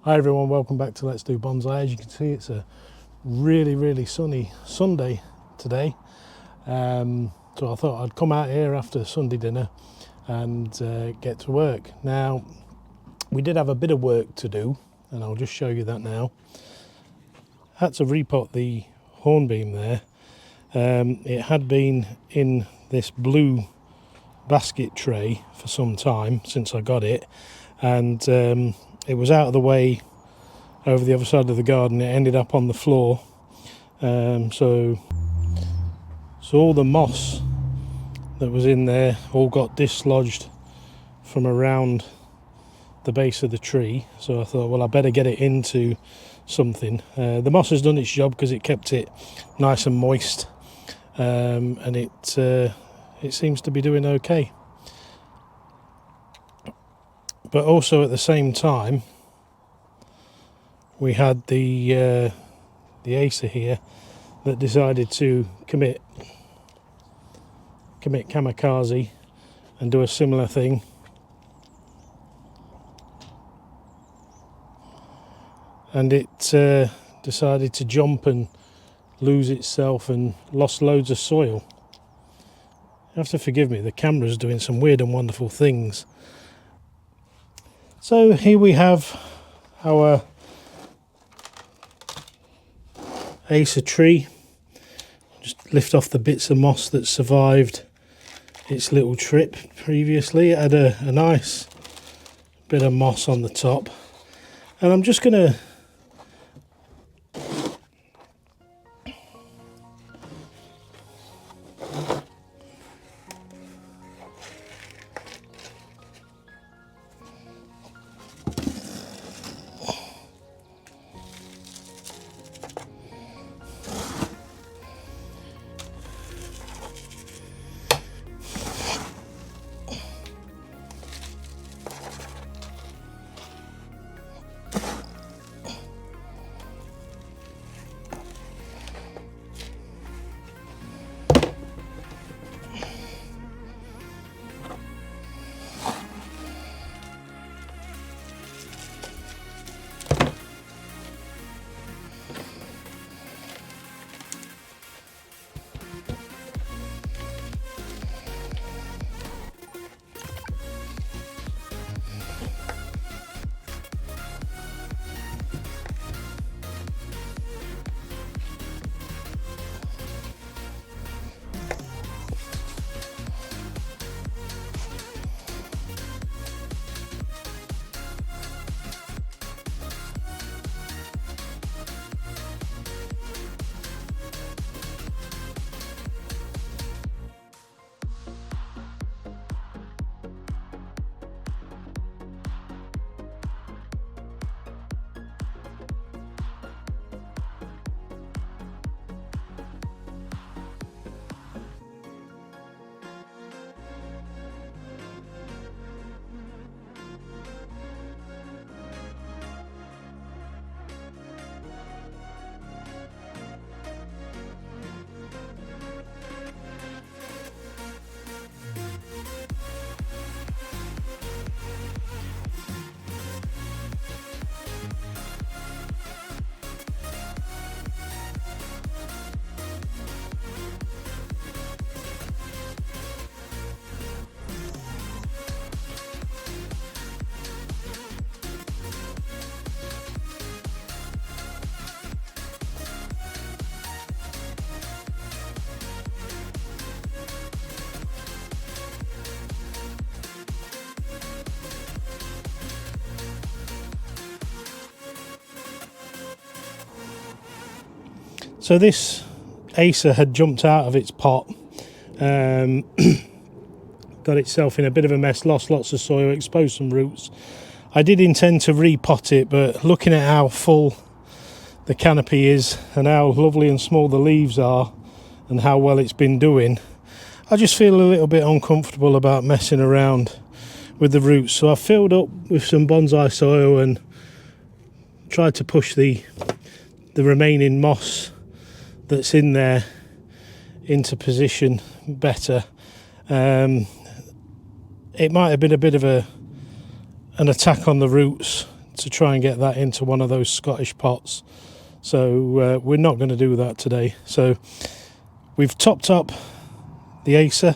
Hi everyone, welcome back to Let's Do Bonsai. As you can see, it's a really sunny Sunday today. So I thought I'd come out here after Sunday dinner and get to work. Now, we did have a bit of work to do, and I'll just show you that now. Had to repot the hornbeam there. It had been in this blue basket tray for some time since I got it, and it was out of the way over the other side of the garden. It ended up on the floor, so all the moss that was in there all got dislodged from around the base of the tree. So I thought, well, I better get it into something. The moss has done its job because it kept it nice and moist, and it seems to be doing okay. But also at the same time, we had the Acer here that decided to commit kamikaze and do a similar thing. And it decided to jump and lose itself and lost loads of soil. You have to forgive me, the camera's doing some weird and wonderful things. So here we have our Acer tree. Just lift off the bits of moss that survived its little trip previously. It had a nice bit of moss on the top, and I'm just going to So this Acer had jumped out of its pot, got itself in a bit of a mess, lost lots of soil, exposed some roots. I did intend to repot it, but looking at how full the canopy is and how lovely and small the leaves are and how well it's been doing, I just feel a little bit uncomfortable about messing around with the roots. So I filled up with some bonsai soil and tried to push the remaining moss that's in there into position better. It might have been a bit of an attack on the roots to try and get that into one of those Scottish pots. So we're not going to do that today. So we've topped up the Acer.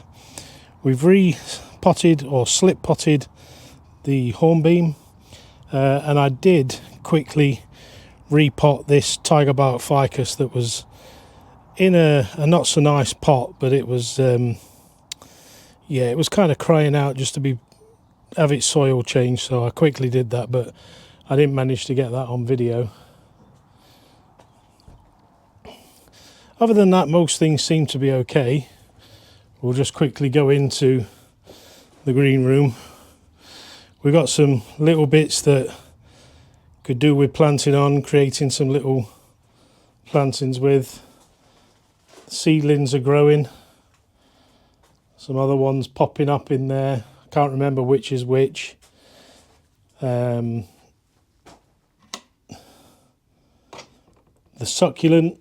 We've re-potted or slip potted the hornbeam, and I did quickly repot this tiger bark ficus that was in a not so nice pot, but it was yeah, it was kind of crying out just to have its soil changed, so I quickly did that, but I didn't manage to get that on video. Other than that, most things seem to be okay. We'll just quickly go into the green room. We've got some little bits that could do with planting on, creating some little plantings with. Seedlings are growing. Some other ones popping up in there. I can't remember which is which. The succulent,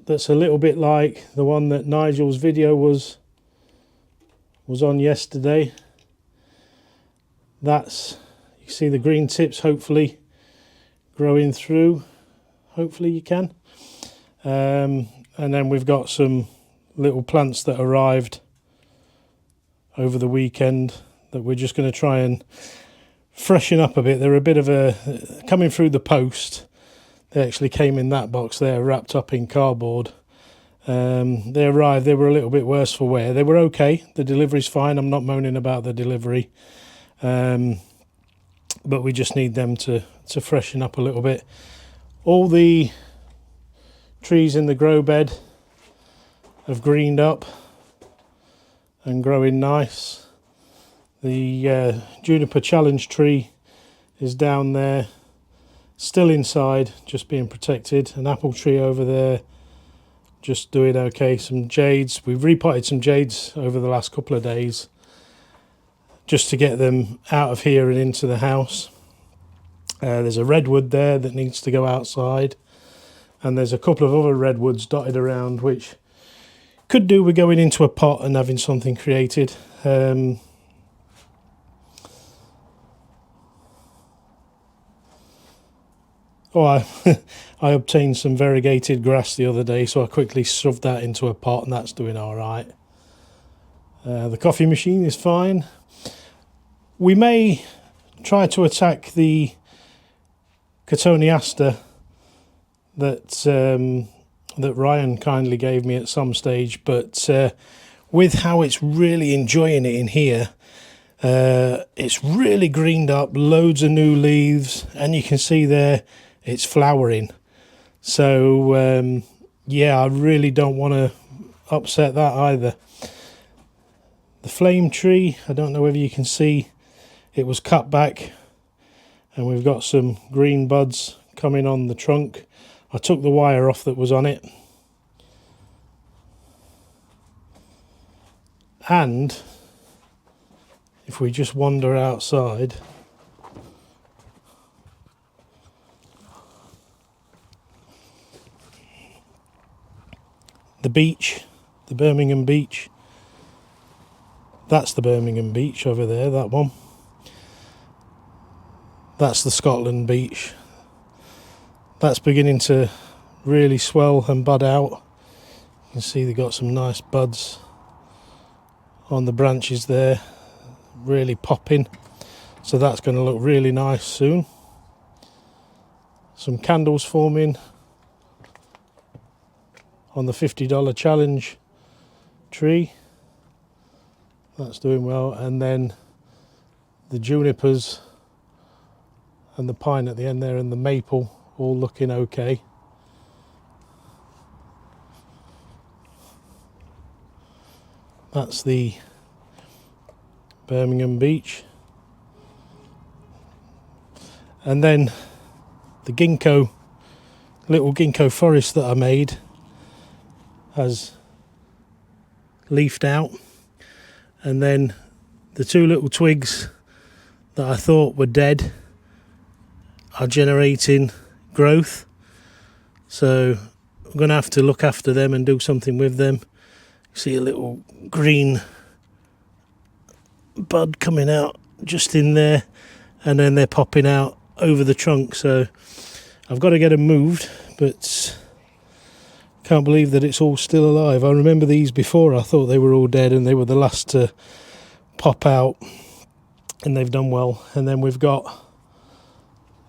that's a little bit like the one that Nigel's video was on yesterday. That's, you see the green tips hopefully growing through. Hopefully you can. And then we've got some little plants that arrived over the weekend that we're just going to try and freshen up a bit. They're a bit of a, coming through the post, they actually came in that box there wrapped up in cardboard. They arrived, they were a little bit worse for wear. They were okay, the delivery's fine, I'm not moaning about the delivery, but we just need them to freshen up a little bit. All the trees in the grow bed have greened up and growing nice. The juniper challenge tree is down there, still inside, just being protected. An apple tree over there, just doing okay. Some jades, we've repotted some jades over the last couple of days just to get them out of here and into the house. There's a redwood there that needs to go outside, and there's a couple of other redwoods dotted around which could do with going into a pot and having something created. I obtained some variegated grass the other day, so I quickly shoved that into a pot, and that's doing all right. The coffee machine is fine. We may try to attack the Cotoneaster that Ryan kindly gave me at some stage, but with how it's really enjoying it in here, it's really greened up, loads of new leaves, and you can see there it's flowering. So yeah, I really don't want to upset that either. The flame tree, I don't know whether you can see, it was cut back and we've got some green buds coming on the trunk. I took the wire off that was on it, and if we just wander outside, the beach, the Birmingham beach, that's the Birmingham beach over there, that one. That's the Scotland beach. That's beginning to really swell and bud out. You can see they've got some nice buds on the branches there, really popping. So that's going to look really nice soon. Some candles forming on the $50 challenge tree. That's doing well. And then the junipers and the pine at the end there and the maple all looking okay. That's the Birmingham beach. And then the ginkgo, little ginkgo forest that I made has leafed out, and then the two little twigs that I thought were dead are generating growth, so I'm going to have to look after them and do something with them. See a little green bud coming out just in there, and then they're popping out over the trunk, so I've got to get them moved, but can't believe that it's all still alive. I remember these before, I thought they were all dead and they were the last to pop out, and they've done well. And then we've got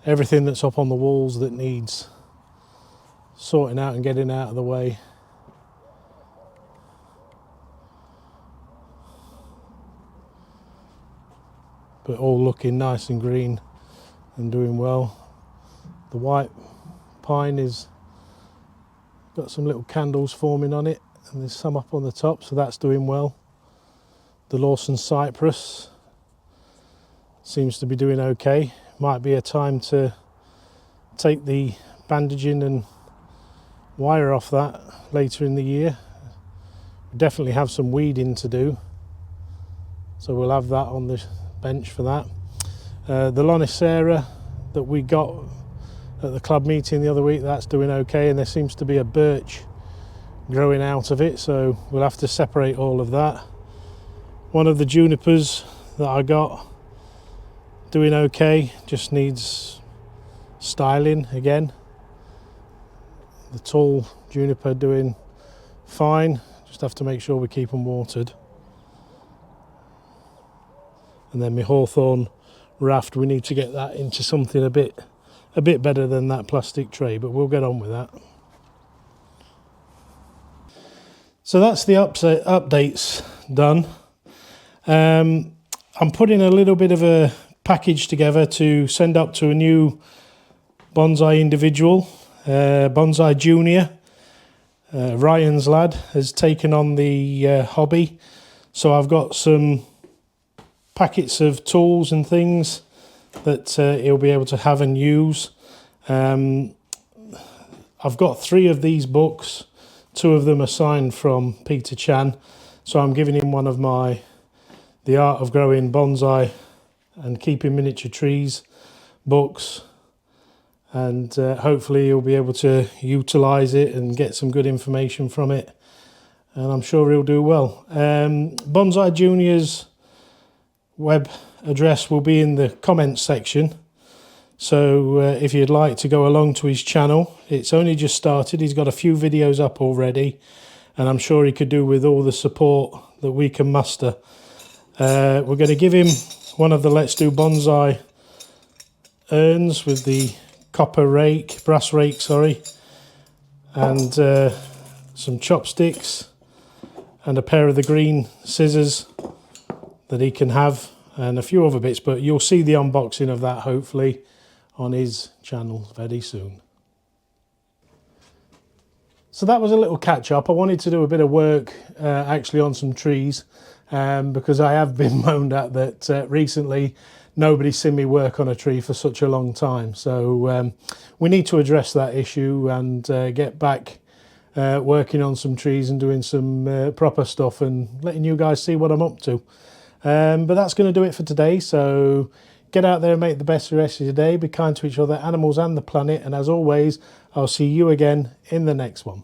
everything that's up on the walls that needs sorting out and getting out of the way. But all looking nice and green and doing well. The white pine is got some little candles forming on it, and there's some up on the top, so that's doing well. The Lawson cypress seems to be doing okay. Might be a time to take the bandaging and wire off that later in the year. We definitely have some weeding to do, so we'll have that on the bench for that. The Lonicera that we got at the club meeting the other week, that's doing okay, and there seems to be a birch growing out of it, so we'll have to separate all of that. One of the junipers that I got doing okay, just needs styling again. The tall juniper doing fine, just have to make sure we keep them watered. And then my hawthorn raft, we need to get that into something a bit better than that plastic tray, but we'll get on with that. So that's the updates done. I'm putting a little bit of a package together to send up to a new bonsai individual, Bonsai Jr. Ryan's lad has taken on the hobby, so I've got some packets of tools and things that he'll be able to have and use. I've got 3 of these books. 2 of them are signed from Peter Chan, so I'm giving him one of my The Art of Growing Bonsai and Keeping Miniature Trees books, and hopefully he'll be able to utilise it and get some good information from it, and I'm sure he'll do well. Bonsai Junior's web address will be in the comments section, so if you'd like to go along to his channel, it's only just started. He's got a few videos up already, and I'm sure he could do with all the support that we can muster. We're going to give him one of the Let's Do Bonsai urns with the brass rake, and some chopsticks and a pair of the green scissors that he can have, and a few other bits, but you'll see the unboxing of that hopefully on his channel very soon. So that was a little catch up. I wanted to do a bit of work actually on some trees, because I have been moaned at that recently nobody's seen me work on a tree for such a long time. So we need to address that issue and get back working on some trees and doing some proper stuff and letting you guys see what I'm up to. But that's going to do it for today. So get out there and make the best of the rest of your day. Be kind to each other, animals and the planet. And as always, I'll see you again in the next one.